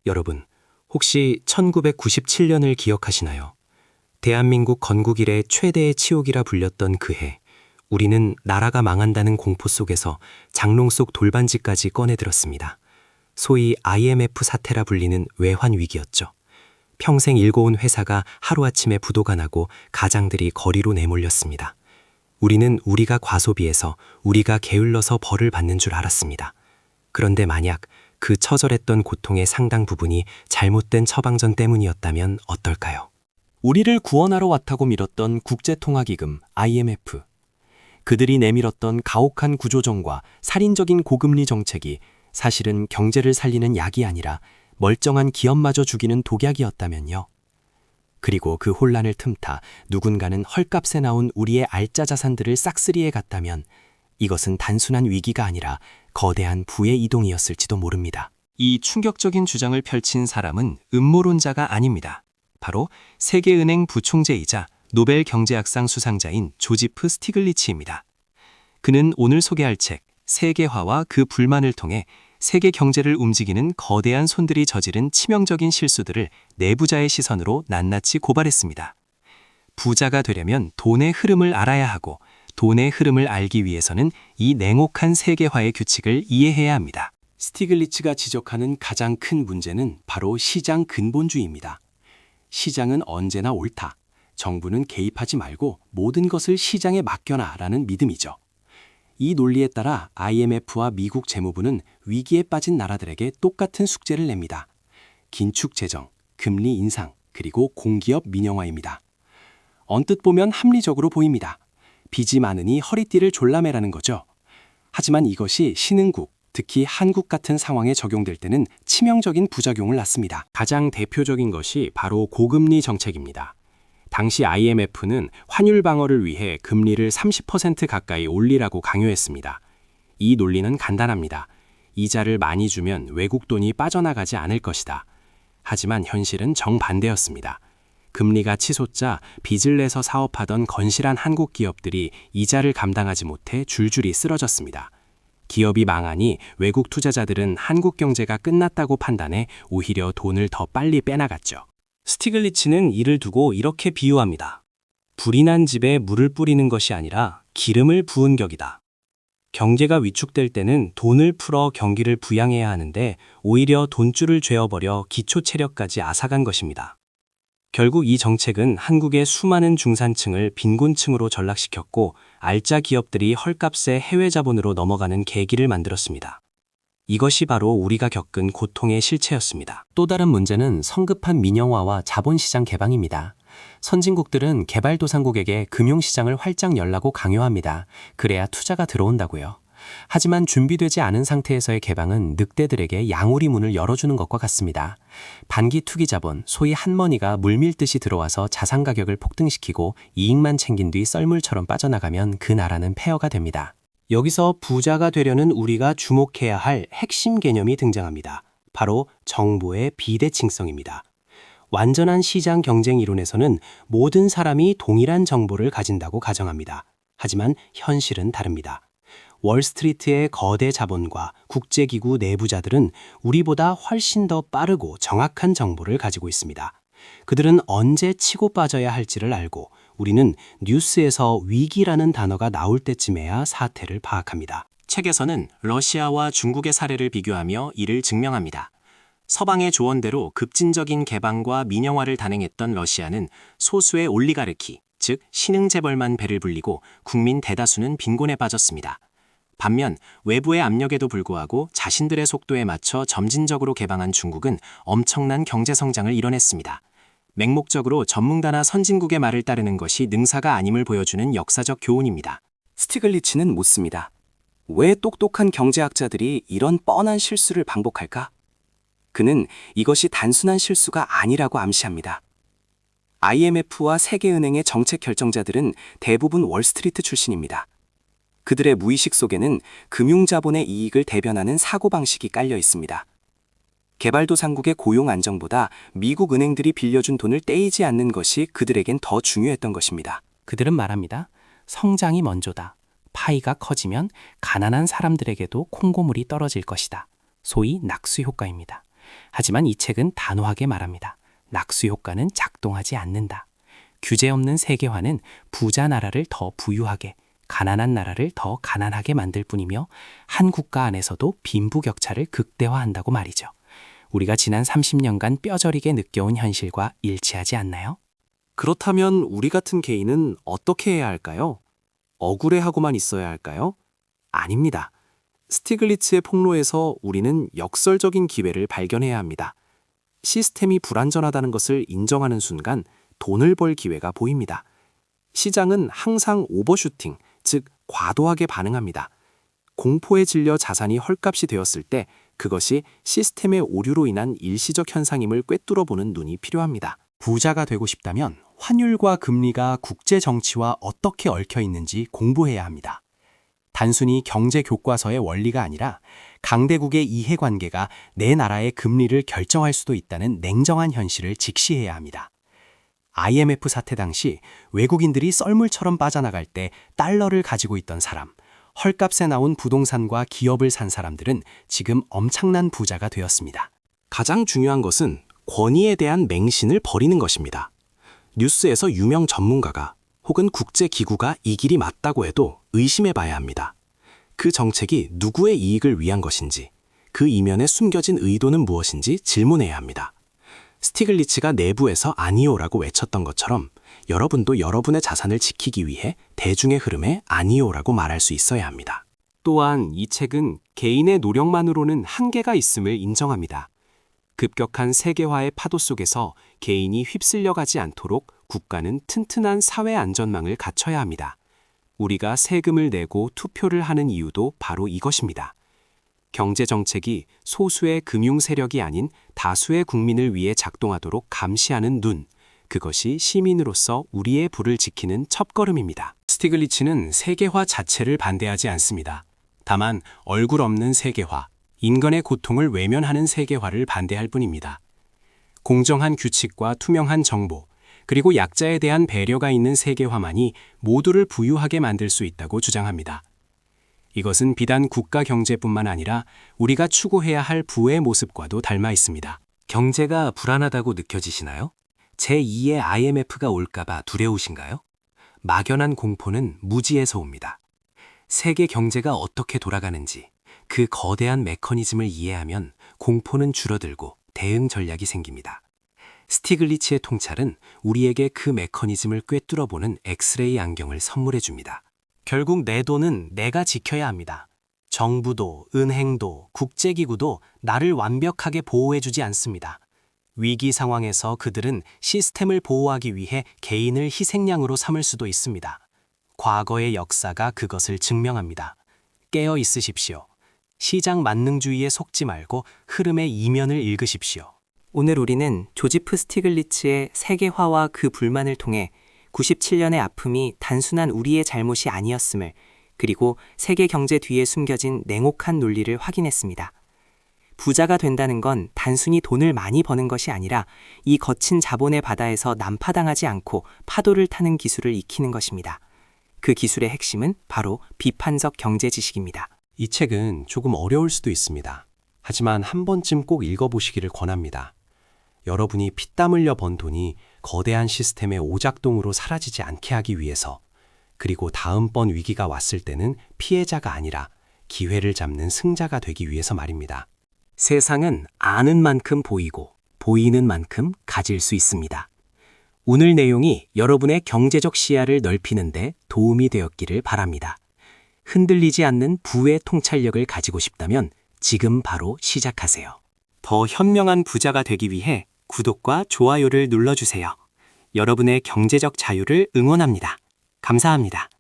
여러분, 혹시 1997년을 기억하시나요? 대한민국 건국 이래 최대의 치욕이라 불렸던 그 해, 우리는 나라가 망한다는 공포 속에서 장롱 속 돌반지까지 꺼내들었습니다. 소위 IMF 사태라 불리는 외환 위기였죠. 평생 일궈온 회사가 하루아침에 부도가 나고 가장들이 거리로 내몰렸습니다. 우리는 우리가 과소비해서 우리가 게을러서 벌을 받는 줄 알았습니다. 그런데 만약 그 처절했던 고통의 상당 부분이 잘못된 처방전 때문이었다면 어떨까요? 우리를 구원하러 왔다고 밀었던 국제통화기금 IMF. 그들이 내밀었던 가혹한 구조정과 살인적인 고금리 정책이 사실은 경제를 살리는 약이 아니라 멀쩡한 기업마저 죽이는 독약이었다면요. 그리고 그 혼란을 틈타 누군가는 헐값에 나온 우리의 알짜 자산들을 싹쓸이해 갔다면 이것은 단순한 위기가 아니라 거대한 부의 이동이었을지도 모릅니다. 이 충격적인 주장을 펼친 사람은 음모론자가 아닙니다. 바로 세계은행 부총재이자 노벨 경제학상 수상자인 조지프 스티글리츠입니다. 그는 오늘 소개할 책 세계화와 그 불만을 통해 세계 경제를 움직이는 거대한 손들이 저지른 치명적인 실수들을 내부자의 시선으로 낱낱이 고발했습니다. 부자가 되려면 돈의 흐름을 알아야 하고 돈의 흐름을 알기 위해서는 이 냉혹한 세계화의 규칙을 이해해야 합니다. 스티글리츠가 지적하는 가장 큰 문제는 바로 시장 근본주의입니다. 시장은 언제나 옳다. 정부는 개입하지 말고 모든 것을 시장에 맡겨놔라는 믿음이죠. 이 논리에 따라 IMF와 미국 재무부는 위기에 빠진 나라들에게 똑같은 숙제를 냅니다. 긴축 재정, 금리 인상, 그리고 공기업 민영화입니다. 언뜻 보면 합리적으로 보입니다. 빚이 많으니 허리띠를 졸라매라는 거죠. 하지만 이것이 신흥국, 특히 한국 같은 상황에 적용될 때는 치명적인 부작용을 낳습니다. 가장 대표적인 것이 바로 고금리 정책입니다. 당시 IMF는 환율 방어를 위해 금리를 30% 가까이 올리라고 강요했습니다. 이 논리는 간단합니다. 이자를 많이 주면 외국 돈이 빠져나가지 않을 것이다. 하지만 현실은 정반대였습니다. 금리가 치솟자 빚을 내서 사업하던 건실한 한국 기업들이 이자를 감당하지 못해 줄줄이 쓰러졌습니다. 기업이 망하니 외국 투자자들은 한국 경제가 끝났다고 판단해 오히려 돈을 더 빨리 빼나갔죠. 스티글리츠는 이를 두고 이렇게 비유합니다. 불이 난 집에 물을 뿌리는 것이 아니라 기름을 부은 격이다. 경제가 위축될 때는 돈을 풀어 경기를 부양해야 하는데 오히려 돈줄을 죄어버려 기초 체력까지 앗아간 것입니다. 결국 이 정책은 한국의 수많은 중산층을 빈곤층으로 전락시켰고 알짜 기업들이 헐값에 해외 자본으로 넘어가는 계기를 만들었습니다. 이것이 바로 우리가 겪은 고통의 실체였습니다. 또 다른 문제는 성급한 민영화와 자본시장 개방입니다. 선진국들은 개발도상국에게 금융시장을 활짝 열라고 강요합니다. 그래야 투자가 들어온다고요. 하지만 준비되지 않은 상태에서의 개방은 늑대들에게 양우리 문을 열어주는 것과 같습니다. 반기 투기 자본, 소위 한머니가 물밀듯이 들어와서 자산 가격을 폭등시키고 이익만 챙긴 뒤 썰물처럼 빠져나가면 그 나라는 폐허가 됩니다. 여기서 부자가 되려는 우리가 주목해야 할 핵심 개념이 등장합니다. 바로 정보의 비대칭성입니다. 완전한 시장 경쟁 이론에서는 모든 사람이 동일한 정보를 가진다고 가정합니다. 하지만 현실은 다릅니다. 월스트리트의 거대 자본과 국제기구 내부자들은 우리보다 훨씬 더 빠르고 정확한 정보를 가지고 있습니다. 그들은 언제 치고 빠져야 할지를 알고 우리는 뉴스에서 위기라는 단어가 나올 때쯤에야 사태를 파악합니다. 책에서는 러시아와 중국의 사례를 비교하며 이를 증명합니다. 서방의 조언대로 급진적인 개방과 민영화를 단행했던 러시아는 소수의 올리가르키, 즉 신흥 재벌만 배를 불리고 국민 대다수는 빈곤에 빠졌습니다. 반면 외부의 압력에도 불구하고 자신들의 속도에 맞춰 점진적으로 개방한 중국은 엄청난 경제 성장을 이뤄냈습니다. 맹목적으로 전문가나 선진국의 말을 따르는 것이 능사가 아님을 보여주는 역사적 교훈입니다. 스티글리츠는 묻습니다. 왜 똑똑한 경제학자들이 이런 뻔한 실수를 반복할까? 그는 이것이 단순한 실수가 아니라고 암시합니다. IMF와 세계은행의 정책 결정자들은 대부분 월스트리트 출신입니다. 그들의 무의식 속에는 금융자본의 이익을 대변하는 사고방식이 깔려 있습니다. 개발도상국의 고용 안정보다 미국 은행들이 빌려준 돈을 떼이지 않는 것이 그들에겐 더 중요했던 것입니다. 그들은 말합니다. 성장이 먼저다. 파이가 커지면 가난한 사람들에게도 콩고물이 떨어질 것이다. 소위 낙수 효과입니다. 하지만 이 책은 단호하게 말합니다. 낙수 효과는 작동하지 않는다. 규제 없는 세계화는 부자 나라를 더 부유하게, 가난한 나라를 더 가난하게 만들 뿐이며 한 국가 안에서도 빈부격차를 극대화한다고 말이죠. 우리가 지난 30년간 뼈저리게 느껴온 현실과 일치하지 않나요? 그렇다면 우리 같은 개인은 어떻게 해야 할까요? 억울해하고만 있어야 할까요? 아닙니다. 스티글리츠의 폭로에서 우리는 역설적인 기회를 발견해야 합니다. 시스템이 불완전하다는 것을 인정하는 순간 돈을 벌 기회가 보입니다. 시장은 항상 오버슈팅, 즉 과도하게 반응합니다. 공포에 질려 자산이 헐값이 되었을 때 그것이 시스템의 오류로 인한 일시적 현상임을 꿰뚫어보는 눈이 필요합니다. 부자가 되고 싶다면 환율과 금리가 국제 정치와 어떻게 얽혀 있는지 공부해야 합니다. 단순히 경제 교과서의 원리가 아니라 강대국의 이해관계가 내 나라의 금리를 결정할 수도 있다는 냉정한 현실을 직시해야 합니다. IMF 사태 당시 외국인들이 썰물처럼 빠져나갈 때 달러를 가지고 있던 사람, 헐값에 나온 부동산과 기업을 산 사람들은 지금 엄청난 부자가 되었습니다. 가장 중요한 것은 권위에 대한 맹신을 버리는 것입니다. 뉴스에서 유명 전문가가 혹은 국제기구가 이 길이 맞다고 해도 의심해 봐야 합니다. 그 정책이 누구의 이익을 위한 것인지, 그 이면에 숨겨진 의도는 무엇인지 질문해야 합니다. 스티글리츠가 내부에서 아니오라고 외쳤던 것처럼 여러분도 여러분의 자산을 지키기 위해 대중의 흐름에 아니오라고 말할 수 있어야 합니다. 또한 이 책은 개인의 노력만으로는 한계가 있음을 인정합니다. 급격한 세계화의 파도 속에서 개인이 휩쓸려가지 않도록 국가는 튼튼한 사회 안전망을 갖춰야 합니다. 우리가 세금을 내고 투표를 하는 이유도 바로 이것입니다. 경제정책이 소수의 금융 세력이 아닌 다수의 국민을 위해 작동하도록 감시하는 눈, 그것이 시민으로서 우리의 부를 지키는 첫걸음입니다. 스티글리츠는 세계화 자체를 반대하지 않습니다. 다만 얼굴 없는 세계화, 인간의 고통을 외면하는 세계화를 반대할 뿐입니다. 공정한 규칙과 투명한 정보, 그리고 약자에 대한 배려가 있는 세계화만이 모두를 부유하게 만들 수 있다고 주장합니다. 이것은 비단 국가 경제뿐만 아니라 우리가 추구해야 할 부의 모습과도 닮아 있습니다. 경제가 불안하다고 느껴지시나요? 제2의 IMF가 올까봐 두려우신가요? 막연한 공포는 무지에서 옵니다. 세계 경제가 어떻게 돌아가는지, 그 거대한 메커니즘을 이해하면 공포는 줄어들고 대응 전략이 생깁니다. 스티글리츠의 통찰은 우리에게 그 메커니즘을 꿰뚫어보는 엑스레이 안경을 선물해 줍니다. 결국 내 돈은 내가 지켜야 합니다. 정부도, 은행도, 국제기구도 나를 완벽하게 보호해주지 않습니다. 위기 상황에서 그들은 시스템을 보호하기 위해 개인을 희생양으로 삼을 수도 있습니다. 과거의 역사가 그것을 증명합니다. 깨어 있으십시오. 시장 만능주의에 속지 말고 흐름의 이면을 읽으십시오. 오늘 우리는 조지프 스티글리츠의 세계화와 그 불만을 통해 97년의 아픔이 단순한 우리의 잘못이 아니었음을, 그리고 세계 경제 뒤에 숨겨진 냉혹한 논리를 확인했습니다. 부자가 된다는 건 단순히 돈을 많이 버는 것이 아니라 이 거친 자본의 바다에서 난파당하지 않고 파도를 타는 기술을 익히는 것입니다. 그 기술의 핵심은 바로 비판적 경제 지식입니다. 이 책은 조금 어려울 수도 있습니다. 하지만 한 번쯤 꼭 읽어보시기를 권합니다. 여러분이 피땀 흘려 번 돈이 거대한 시스템의 오작동으로 사라지지 않게 하기 위해서, 그리고 다음번 위기가 왔을 때는 피해자가 아니라 기회를 잡는 승자가 되기 위해서 말입니다. 세상은 아는 만큼 보이고 보이는 만큼 가질 수 있습니다. 오늘 내용이 여러분의 경제적 시야를 넓히는 데 도움이 되었기를 바랍니다. 흔들리지 않는 부의 통찰력을 가지고 싶다면 지금 바로 시작하세요. 더 현명한 부자가 되기 위해 구독과 좋아요를 눌러주세요. 여러분의 경제적 자유를 응원합니다. 감사합니다.